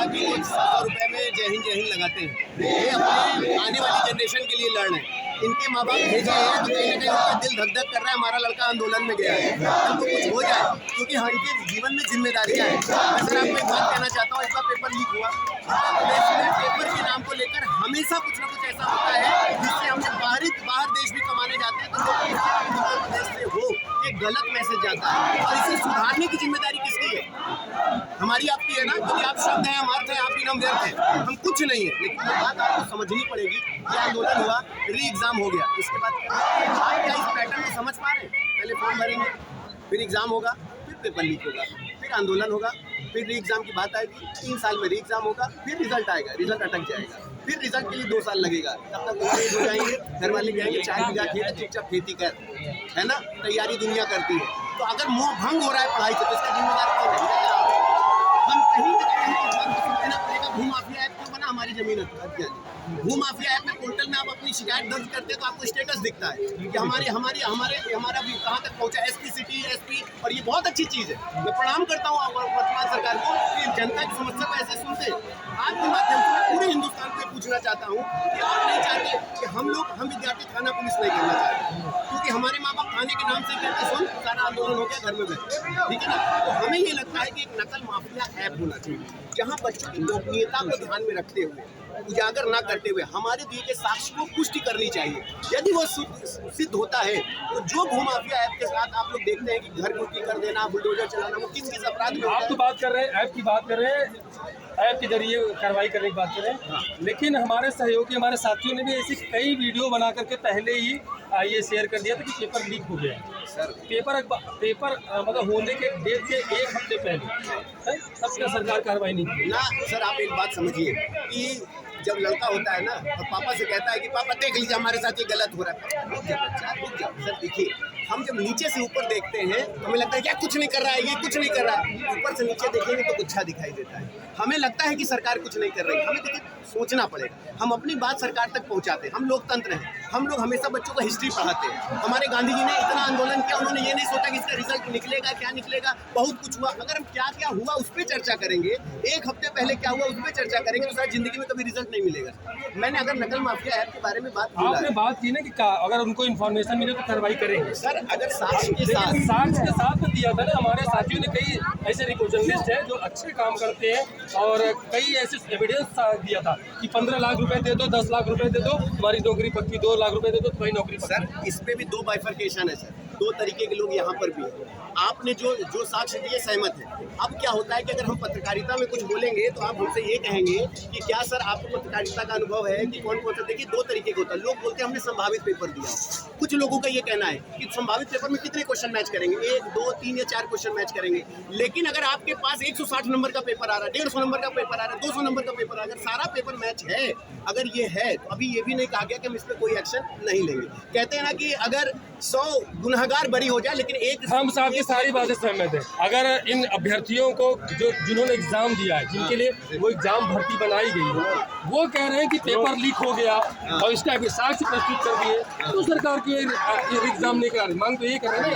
कहा कि 100 रुपये में जय हिंद लगाते हैं। ये अपने आने वाली जनरेशन के लिए लड़ रहे हैं। इनके माँ बाप भेजे हैं तो कहीं ना कहीं उनका दिल धक धक कर रहा है, हमारा लड़का आंदोलन में गया है, हमको कुछ हो जाए, क्योंकि इनके जीवन में जिम्मेदारियाँ हैं। मैं सर आपको एक बात कहना चाहता हूँ, इस बार पेपर लीक हुआ, पेपर के नाम को लेकर हमेशा कुछ ना कुछ ऐसा होता है जिससे हमने बाहर देश भी कमाने जाते हैं तो लोग उत्तर प्रदेश से हो एक गलत मैसेज जाता है, और इसे सुधारने की जिम्मेदारी किसकी है? हमारी आपकी है ना, क्योंकि आप शब्द हैं, हम अर्थ हैं, आपकी नाम व्यर्थ है, हम कुछ नहीं है। लेकिन ये बात आपको समझनी पड़ेगी। ये आंदोलन हुआ, री एग्जाम हो गया, इसके बाद क्या इस पैटर्न को समझ पा रहे हैं? पहले फॉर्म भरेंगे, फिर एग्जाम होगा, फिर पेपर लीक होगा, फिर आंदोलन होगा, फिर री एग्जाम की बात आएगी, 3 साल में री एग्जाम होगा, फिर रिजल्ट आएगा, रिजल्ट अटक जाएगा, फिर रिजल्ट के लिए 2 साल लगेगा, तब तक वो हो जाएंगे, घर वाले कहेंगे 4 बीघा खेत है, चुपचाप खेती कर, है ना, तैयारी दुनिया करती है। तो अगर मोह भंग हो रहा है पढ़ाई से तो इसका जिम्मेदार कौन है? हम कहीं ना कहीं इस बात को समझना पड़ेगा। भूमाफिया ऐप क्यों बना? हमारी जमीन भूमाफिया ऐप में पोर्टल में आप अपनी शिकायत दर्ज करते हैं तो आपको स्टेटस दिखता है कि हमारा भी कहाँ तक पहुँचा, एसपी सिटी एसपी, और ये बहुत अच्छी चीज़ है। मैं प्रणाम करता हूँ वर्तमान सरकार को कि जनता की समस्या को ऐसे सुनते हैं। आपके माध्यम से मैं पूरे हिंदुस्तान को पूछना चाहता हूँ कि आप नहीं चाहते कि हम विद्यार्थी थाना पुलिस नहीं करना चाहते, क्योंकि हमारे माँ बाप थाने के नाम से कहते सुन सारा आंदोलन हो गया, घर में बैठे, ठीक है ना। तो हमें ये लगता है कि एक नकल माफिया ऐप होना चाहिए जहाँ बच्चों की गोपनीयता को ध्यान में रखते हुए, उजागर ना करते हुए हमारे दिए के साक्ष्य को पुष्टि करनी चाहिए। यदि वो सिद्ध होता है तो जो भूमाफिया ऐप के साथ आप लोग देखते हैं कि घर गुटी कर देना, बुलडोजर चलाना, वो किस अपराध में आप तो बात कर रहे हैं ऐप की बात कर रहे हैं, ऐप के जरिए कार्रवाई करने की बात करें। हाँ। लेकिन हमारे सहयोगी हमारे साथियों ने भी ऐसी कई वीडियो बना करके पहले ही ये शेयर कर दिया था कि पेपर लीक हो गया है। सर पेपर मतलब होने के डेट से 1 हफ्ते पहले तब क्या सरकार कार्रवाई नहीं की ना। सर आप एक बात समझिए कि जब लड़का होता है ना और पापा से कहता है कि पापा देख लीजिए हमारे साथ ये गलत हो रहा है, रुक जाओ बच्चा, रुक जाओ। सर देखिए, हम जब नीचे से ऊपर देखते हैं तो हमें लगता है क्या कुछ नहीं कर रहा है, ये कुछ नहीं कर रहा है। ऊपर से नीचे देखेंगे तो गुच्छा दिखाई देता है, हमें लगता है कि सरकार कुछ नहीं कर रही है। हमें देखिए सोचना पड़ेगा, हम अपनी बात सरकार तक पहुंचाते हैं, हम लोकतंत्र हैं, हम लोग हमेशा बच्चों को हिस्ट्री पढ़ाते हैं। हमारे गांधी जी ने इतना आंदोलन किया, उन्होंने ये नहीं सोचा कि इसका रिजल्ट निकलेगा क्या निकलेगा, बहुत कुछ हुआ। अगर हम क्या क्या हुआ उस पर चर्चा करेंगे, 1 हफ्ते पहले क्या हुआ उस पर चर्चा करेंगे, तो शायद जिंदगी में कभी रिजल्ट नहीं मिलेगा। मैंने अगर नकल माफिया ऐप के बारे में आपने बात की ना कि अगर उनको इन्फॉर्मेशन मिले तो कार्रवाई करेंगे। सर अगर साक्ष्य के साथ दिया था ना, हमारे साथियों ने कई ऐसे रिपोर्टलिस्ट हैं जो अच्छे काम करते हैं और कई ऐसे एविडेंस दिया था कि 15 लाख रुपए दे दो, 10 लाख रुपए दे दो, तुम्हारी नौकरी पक्की, 2 लाख रुपए दे दो तुम्हारी नौकरी पक्की। सर इस पे भी 2 बाइफरकेशन है सर, 2 तरीके के लोग यहाँ पर भी हैं। आपने जो साक्ष्य दिए सहमत है। अब क्या होता है कि अगर हम पत्रकारिता में कुछ बोलेंगे तो आप हमसे ये कहेंगे कि क्या सर आपको पत्रकारिता का अनुभव है कि कौन सा। देखिए 2 तरीके के होता है। लोग बोलते हैं हमने संभावित पेपर दिया, कुछ लोगों का ये कहना है कि संभावित पेपर में कितने क्वेश्चन मैच करेंगे, 1, 2, 3 या 4 क्वेश्चन मैच करेंगे। लेकिन अगर आपके पास 160 नंबर का पेपर आ रहा है, 150 नंबर का पेपर आ रहा है, 200 नंबर का पेपर आ रहा है, अगर सारा पेपर मैच है, अगर ये है तो अभी ये भी नहीं कहा गया कि हम इस पर कोई एक्शन नहीं लेंगे। कहते हैं ना कि अगर 100 गुनहगार बरी हो जाए लेकिन एक, हम साहब की सारी बातें सहमत है। अगर इन अभ्यर्थियों को जिन्होंने एग्जाम दिया है, जिनके लिए वो एग्जाम भर्ती बनाई गई है, वो कह रहे हैं कि पेपर लीक हो गया और इसका साक्ष्य प्रस्तुत कर दिए, तो सरकार की एग्जाम नहीं करा रही। मांग तो ये कर रहे हैं।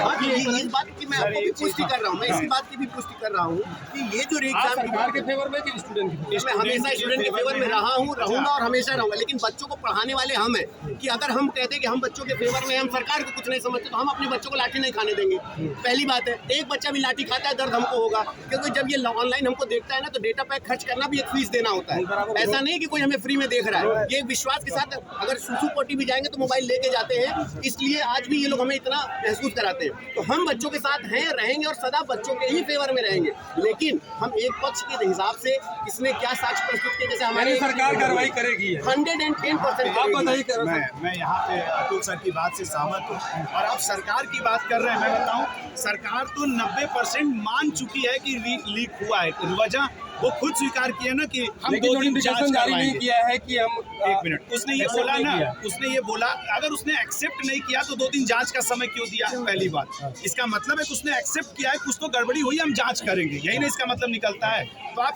इस बात की मैं आपको भी पुष्टि कर रहा हूँ, मैं इसी बात की भी पुष्टि कर रहा हूँ कि ये जो एग्जाम सरकार के फेवर में कि स्टूडेंट के, मैं हमेशा स्टूडेंट के फेवर में रहा हूँ, रहूंगा और हमेशा रहूंगा। लेकिन बच्चों को पढ़ाने वाले हम हैं कि अगर हम कहते हैं कि हम बच्चों के फेवर में, हम सरकार को कुछ नहीं समझते, तो हम अपने बच्चों को लाठी नहीं खाने देंगे। पहली बात है, एक बच्चा भी लाठी खाता है दर्द हमको होगा, क्योंकि जब ये ऑनलाइन हमको देखता है ना तो डेटा पैक खर्च करना भी एक फीस देना होता है। ऐसा नहीं कि कोई हमें फ्री में देख रहा है। ये विश्वास के साथ अगर सुसु पोटी भी जाएंगे तो मोबाइल लेके जाते हैं, इसलिए आज भी ये लोग हमें इतना महसूस कराते हैं। तो हम बच्चों के साथ हैं, रहेंगे और सदा बच्चों के ही फेवर में रहेंगे। लेकिन हम एक पक्ष के हिसाब से इसमें क्या साक्ष्य प्रस्तुत किए, जैसे हमारी सरकार कार्रवाई करेगी 110%। मैं यहाँ पे अतुल सर की बात से सहमत हूँ। और आप सरकार की बात कर रहे हैं, मैं बताऊँ सरकार तो 90% मान चुकी है कि लीक हुआ है। वजह वो खुद स्वीकार किया ना कि हम 2 दिन जांच जारी नहीं किया है कि हम 1 मिनट उसने ये बोला ना, उसने ये बोला अगर उसने एक्सेप्ट नहीं किया तो 2 दिन जांच का समय क्यों दिया? पहली बात, इसका मतलब है कि उसने एक्सेप्ट किया है कुछ तो गड़बड़ी हुई, हम जांच करेंगे, यही ना इसका मतलब निकलता है। तो आप